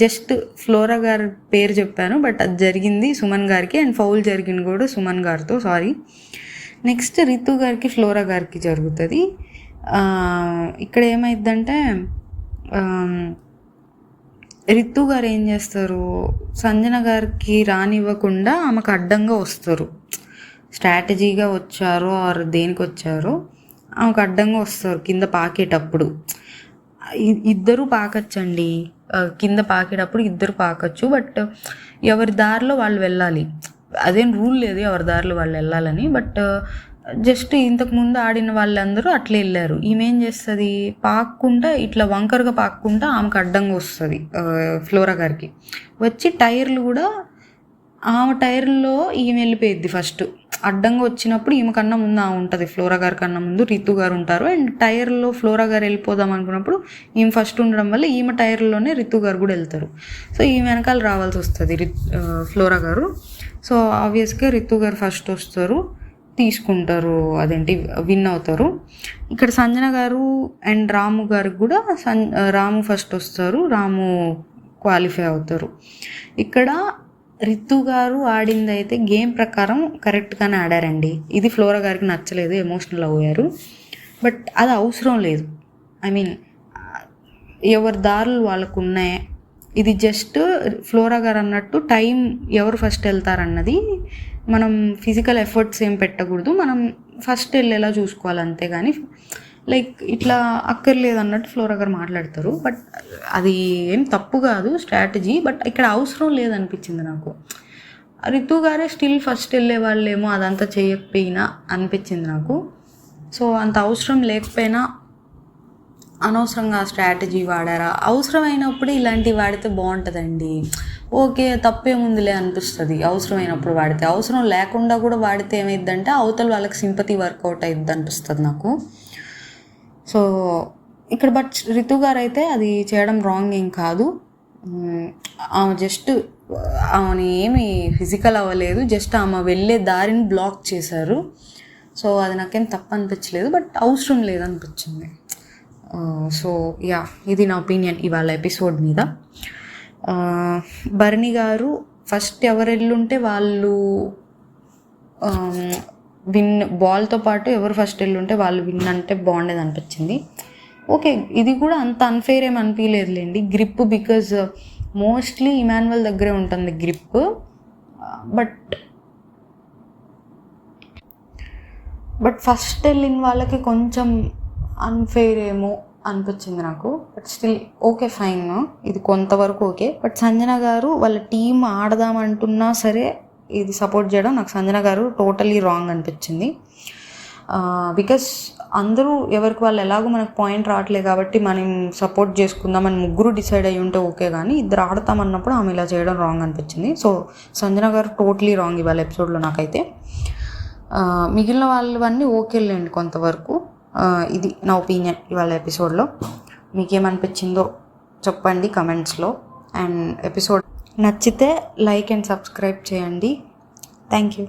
జస్ట్ ఫ్లోరా గారి పేరు చెప్పాను, బట్ అది జరిగింది సుమన్ గారికి అండ్ ఫౌల్ జరిగింది కూడా సుమన్ గారితో, సారీ. నెక్స్ట్ రితు గారికి ఫ్లోరా గారికి జరుగుతుంది. ఇక్కడ ఏమైందంటే రితు గారు ఏం చేస్తారు, సంజన గారికి రానివ్వకుండా ఆమెకు అడ్డంగా వస్తారు. స్ట్రాటజీగా వచ్చారో ఆర్ దేనికి వచ్చారో ఆమెకు అడ్డంగా వస్తారు కింద పాకేటప్పుడు. ఇద్దరు పాకచ్చండి, కింద పాకేటప్పుడు ఇద్దరు పాకచ్చు. బట్ ఎవరి దారిలో వాళ్ళు వెళ్ళాలి, అదేం రూల్ లేదు ఎవరి దారిలో వాళ్ళు వెళ్ళాలని. బట్ జస్ట్ ఇంతకుముందు ఆడిన వాళ్ళందరూ అట్లే వెళ్ళారు. ఈమె ఏం చేస్తుంది, పాక్కుంటా ఇట్లా వంకరగా పాక్కుంటా ఆమెకు అడ్డంగా వస్తుంది ఫ్లోరా గారికి వచ్చి. టైర్లు కూడా ఆమె టైర్లో ఈమె వెళ్ళిపోయిద్ది ఫస్ట్. అడ్డంగా వచ్చినప్పుడు ఈమె కన్నా ముందు ఆమె ఉంటుంది, ఫ్లోరా గారి కన్నా ముందు రితు గారు ఉంటారు. అండ్ టైర్లో ఫ్లోరా గారు వెళ్ళిపోదాం అనుకున్నప్పుడు ఈమె ఫస్ట్ ఉండడం వల్ల ఈమె టైర్లోనే రితు గారు కూడా వెళ్తారు. సో ఈమె వెనకాల రావాల్సి వస్తుంది ఫ్లోరా గారు. సో ఆబ్వియస్గా రితు గారు ఫస్ట్ వస్తారు, తీసుకుంటారు, అదేంటి విన్ అవుతారు. ఇక్కడ సంజన గారు అండ్ రాము గారికి కూడా రాము ఫస్ట్ వస్తారు, రాము క్వాలిఫై అవుతారు. ఇక్కడ రితు గారు ఆడింది అయితే గేమ్ ప్రకారం కరెక్ట్గానే ఆడారండి. ఇది ఫ్లోరా గారికి నచ్చలేదు, ఎమోషనల్ అయ్యారు. బట్ అది అవసరం లేదు. ఐ మీన్ ఎవరి దారులు వాళ్ళకు ఉన్నాయి. ఇది జస్ట్ ఫ్లోరా గారు అన్నట్టు టైం ఎవరు ఫస్ట్ వెళ్తారన్నది మనం ఫిజికల్ ఎఫర్ట్స్ ఏం పెట్టకూడదు, మనం ఫస్ట్ వెళ్ళేలా చూసుకోవాలి అంతేగాని లైక్ ఇట్లా అక్కర్లేదు అన్నట్టు ఫ్లోరా గారు మాట్లాడతారు. బట్ అది ఏం తప్పు కాదు స్ట్రాటజీ, బట్ ఇక్కడ అవసరం లేదనిపించింది నాకు. రితు గారే స్టిల్ ఫస్ట్ వెళ్ళే వాళ్ళేమో అదంతా చేయకపోయినా అనిపించింది నాకు. సో అంత అవసరం లేకపోయినా అనవసరంగా స్ట్రాటజీ వాడారా, అవసరమైనప్పుడు ఇలాంటివి వాడితే బాగుంటుందండి. ఓకే తప్పేముందిలే అనిపిస్తుంది అవసరమైనప్పుడు వాడితే. అవసరం లేకుండా కూడా వాడితే ఏమైందంటే అవతల వాళ్ళకి సింపతి వర్కౌట్ అయ్యిద్ది అనిపిస్తుంది నాకు. సో ఇక్కడ బట్ రితు గారు అయితే అది చేయడం రాంగ్ ఏం కాదు. ఆమె జస్ట్ ఆమెని ఏమి ఫిజికల్ అవ్వలేదు, జస్ట్ ఆమె వెళ్ళే దారిని బ్లాక్ చేశారు. సో అది నాకేం తప్పు అనిపించలేదు, బట్ అవసరం లేదనిపించింది. సో యా, ఇది నా ఒపీనియన్ ఇవాళ ఎపిసోడ్ మీద. భరణి గారు ఫస్ట్ ఎవరు వెళ్ళుంటే వాళ్ళు విన్, బాల్తో పాటు ఎవరు ఫస్ట్ వెళ్ళుంటే వాళ్ళు విన్ అంటే బాగుండేది అనిపించింది. ఓకే, ఇది కూడా అంత అన్ఫెయిర్ ఏమి అనిపించలేదులేండి. గ్రిప్ బికాజ్ మోస్ట్లీ ఇమాన్యుయల్ దగ్గరే ఉంటుంది గ్రిప్. బట్ ఫస్ట్ వెళ్ళిన వాళ్ళకి కొంచెం అన్ఫెయిర్ ఏమో అనిపించింది నాకు. బట్ స్టిల్ ఓకే ఫైన్, ఇది కొంతవరకు ఓకే. బట్ సంజన గారు వాళ్ళ టీం ఆడదామంటున్నా సరే ఇది సపోర్ట్ చేయడం నాకు సంజన గారు టోటలీ రాంగ్ అనిపించింది. బికాస్ అందరూ ఎవరికి వాళ్ళు ఎలాగో మనకు పాయింట్ రావట్లేదు కాబట్టి మనం సపోర్ట్ చేసుకుందాం అని ముగ్గురు డిసైడ్ అయ్యి ఉంటే ఓకే, కానీ ఇద్దరు ఆడతామన్నప్పుడు ఆమె ఇలా చేయడం రాంగ్ అనిపించింది. సో సంజన గారు టోటలీ రాంగ్ ఇవాళ ఎపిసోడ్లో నాకైతే. మిగిలిన వాళ్ళవన్నీ ఓకేలేండి కొంతవరకు. ఇది నా ఒపీనియన్ ఇవాళ ఎపిసోడ్లో. మీకేమనిపించిందో చెప్పండి కమెంట్స్లో. అండ్ ఎపిసోడ్ నచ్చితే లైక్ అండ్ సబ్స్క్రైబ్ చేయండి. Thank you.